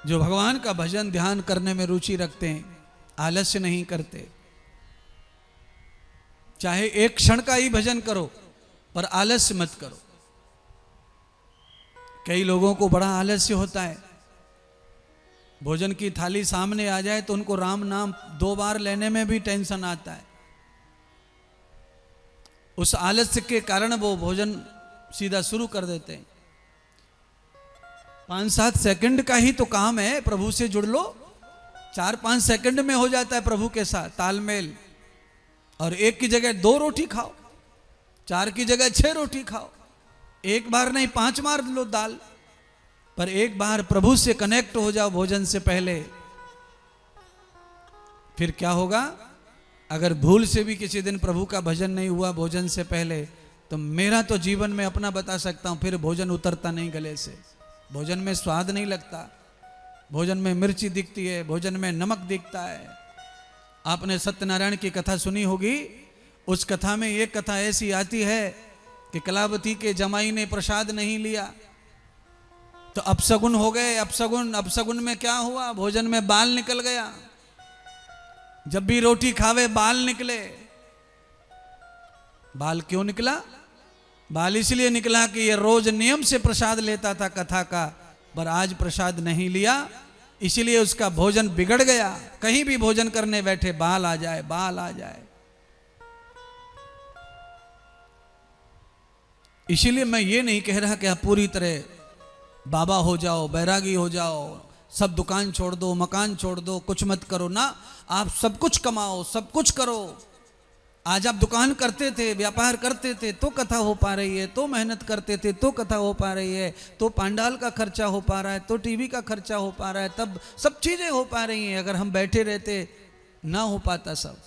जो भगवान का भजन ध्यान करने में रुचि रखते हैं, आलस्य नहीं करते। चाहे एक क्षण का ही भजन करो, पर आलस्य मत करो। कई लोगों को बड़ा आलस्य होता है, भोजन की थाली सामने आ जाए तो उनको राम नाम 2 बार लेने में भी टेंशन आता है। उस आलस्य के कारण वो भोजन सीधा शुरू कर देते हैं। 5-7 सेकंड का ही तो काम है, प्रभु से जुड़ लो। 4-5 सेकंड में हो जाता है प्रभु के साथ तालमेल। और एक की जगह 2 रोटी खाओ, 4 की जगह 6 रोटी खाओ। एक बार नहीं 5 बार लो दाल, पर एक बार प्रभु से कनेक्ट हो जाओ भोजन से पहले। फिर क्या होगा? अगर भूल से भी किसी दिन प्रभु का भजन नहीं हुआ भोजन से पहले, तो मेरा तो जीवन में अपना बता सकता हूं, फिर भोजन उतरता नहीं गले से। भोजन में स्वाद नहीं लगता, भोजन में मिर्ची दिखती है, भोजन में नमक दिखता है। आपने सत्यनारायण की कथा सुनी होगी। उस कथा में एक कथा ऐसी आती है कि कलावती के जमाई ने प्रसाद नहीं लिया तो अपशगुन हो गए। अपशगुन में क्या हुआ? भोजन में बाल निकल गया। जब भी रोटी खावे बाल निकले। बाल क्यों निकला? बाल इसलिए निकला कि ये रोज नियम से प्रसाद लेता था कथा का, पर आज प्रसाद नहीं लिया, इसलिए उसका भोजन बिगड़ गया। कहीं भी भोजन करने बैठे बाल आ जाए, बाल आ जाए। इसीलिए मैं ये नहीं कह रहा कि आप पूरी तरह बाबा हो जाओ, बैरागी हो जाओ, सब दुकान छोड़ दो, मकान छोड़ दो, कुछ मत करो ना। आप सब कुछ कमाओ, सब कुछ करो। आज आप दुकान करते थे, व्यापार करते थे तो कथा हो पा रही है, तो मेहनत करते थे तो कथा हो पा रही है, तो पांडाल का खर्चा हो पा रहा है, तो टीवी का खर्चा हो पा रहा है, तब सब चीजें हो पा रही हैं। अगर हम बैठे रहते ना हो पाता सब।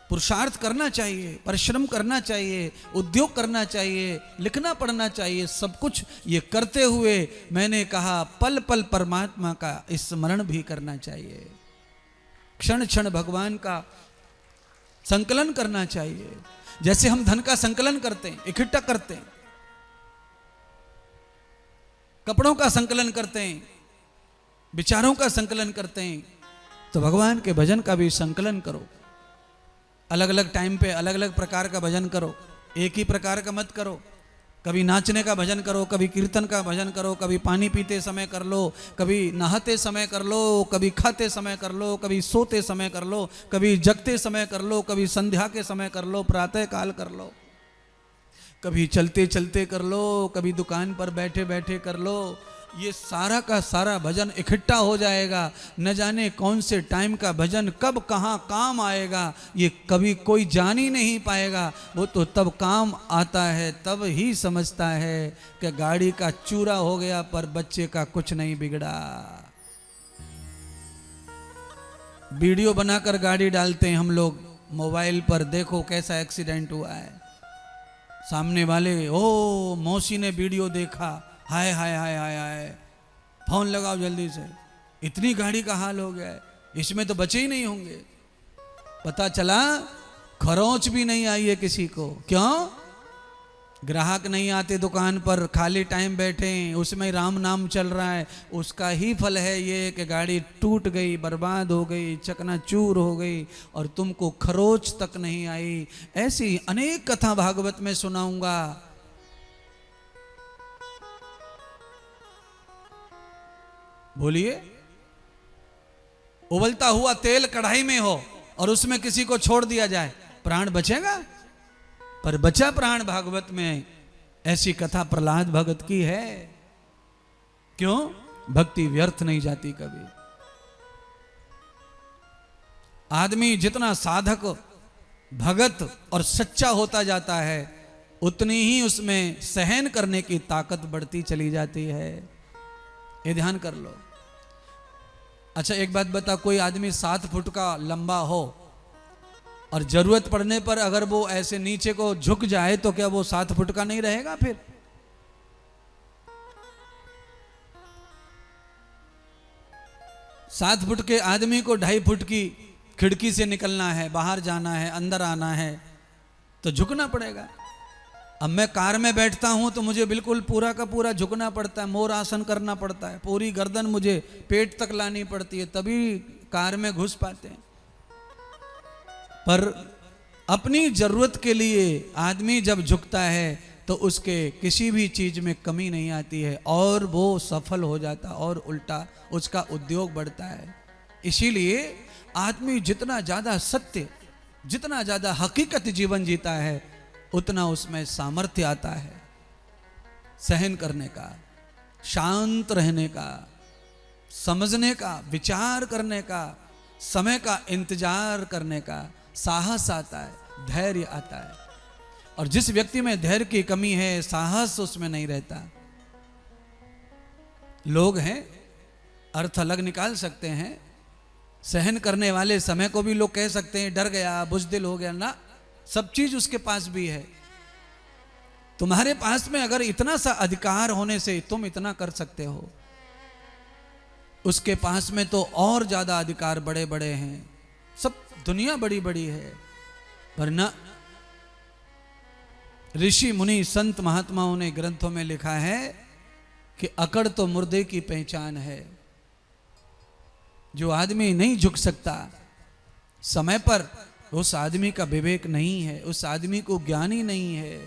पुरुषार्थ करना चाहिए, परिश्रम करना चाहिए, उद्योग करना चाहिए, लिखना पढ़ना चाहिए, सब कुछ ये करते हुए मैंने कहा पल पल परमात्मा का स्मरण भी करना चाहिए। क्षण क्षण भगवान का संकलन करना चाहिए। जैसे हम धन का संकलन करते हैं, इकट्ठा करते हैं, कपड़ों का संकलन करते हैं, विचारों का संकलन करते हैं, तो भगवान के भजन का भी संकलन करो। अलग अलग टाइम पे अलग अलग प्रकार का भजन करो, एक ही प्रकार का मत करो। कभी नाचने का भजन करो, कभी कीर्तन का भजन करो, कभी पानी पीते समय कर लो, कभी नहाते समय कर लो, कभी खाते समय कर लो, कभी सोते समय कर लो, कभी जगते समय कर लो, कभी संध्या के समय कर लो, प्रातः काल कर लो, कभी चलते चलते कर लो, कभी दुकान पर बैठे बैठे कर लो। ये सारा का सारा भजन इकट्ठा हो जाएगा। न जाने कौन से टाइम का भजन कब कहाँ काम आएगा, ये कभी कोई जान ही नहीं पाएगा। वो तो तब काम आता है, तब ही समझता है कि गाड़ी का चूरा हो गया पर बच्चे का कुछ नहीं बिगड़ा। वीडियो बनाकर गाड़ी डालते हैं हम लोग मोबाइल पर, देखो कैसा एक्सीडेंट हुआ है। सामने वाले ओ मौसी ने वीडियो देखा, हाय हाय हाय हाय हाय, फोन लगाओ जल्दी से, इतनी गाड़ी का हाल हो गया है, इसमें तो बचे ही नहीं होंगे। पता चला खरोंच भी नहीं आई है किसी को। क्यों? ग्राहक नहीं आते दुकान पर, खाली टाइम बैठे, उसमें राम नाम चल रहा है। उसका ही फल है ये कि गाड़ी टूट गई, बर्बाद हो गई, चकनाचूर हो गई और तुमको खरोच तक नहीं आई। ऐसी अनेक कथा भागवत में सुनाऊंगा। बोलिए, उबलता हुआ तेल कढ़ाई में हो और उसमें किसी को छोड़ दिया जाए, प्राण बचेगा? पर बचा प्राण भागवत में। ऐसी कथा प्रहलाद भगत की है। क्यों? भक्ति व्यर्थ नहीं जाती कभी। आदमी जितना साधक, भगत और सच्चा होता जाता है, उतनी ही उसमें सहन करने की ताकत बढ़ती चली जाती है। ये ध्यान कर लो। अच्छा एक बात बता, कोई आदमी 7 फुट का लंबा हो और जरूरत पड़ने पर अगर वो ऐसे नीचे को झुक जाए तो क्या वो 7 फुट का नहीं रहेगा? फिर 7 फुट के आदमी को 2.5 फुट की खिड़की से निकलना है, बाहर जाना है, अंदर आना है, तो झुकना पड़ेगा। अब मैं कार में बैठता हूं तो मुझे बिल्कुल पूरा का पूरा झुकना पड़ता है, मोर आसन करना पड़ता है, पूरी गर्दन मुझे पेट तक लानी पड़ती है, तभी कार में घुस पाते हैं। पर अपनी जरूरत के लिए आदमी जब झुकता है तो उसके किसी भी चीज में कमी नहीं आती है और वो सफल हो जाता और उल्टा उसका उद्योग बढ़ता है। इसीलिए आदमी जितना ज्यादा सत्य, जितना ज्यादा हकीकत जीवन जीता है, उतना उसमें सामर्थ्य आता है सहन करने का, शांत रहने का, समझने का, विचार करने का, समय का इंतजार करने का, साहस आता है, धैर्य आता है। और जिस व्यक्ति में धैर्य की कमी है, साहस उसमें नहीं रहता। लोग हैं, अर्थ अलग निकाल सकते हैं, सहन करने वाले समय को भी लोग कह सकते हैं डर गया, बुज़दिल हो गया ना, सब चीज उसके पास भी है। तुम्हारे पास में अगर इतना सा अधिकार होने से तुम इतना कर सकते हो, उसके पास में तो और ज्यादा अधिकार बड़े बड़े हैं, सब दुनिया बड़ी बड़ी है। वरना ऋषि मुनि संत महात्माओं ने ग्रंथों में लिखा है कि अकड़ तो मुर्दे की पहचान है। जो आदमी नहीं झुक सकता समय पर, उस आदमी का विवेक नहीं है, उस आदमी को ज्ञान ही नहीं है।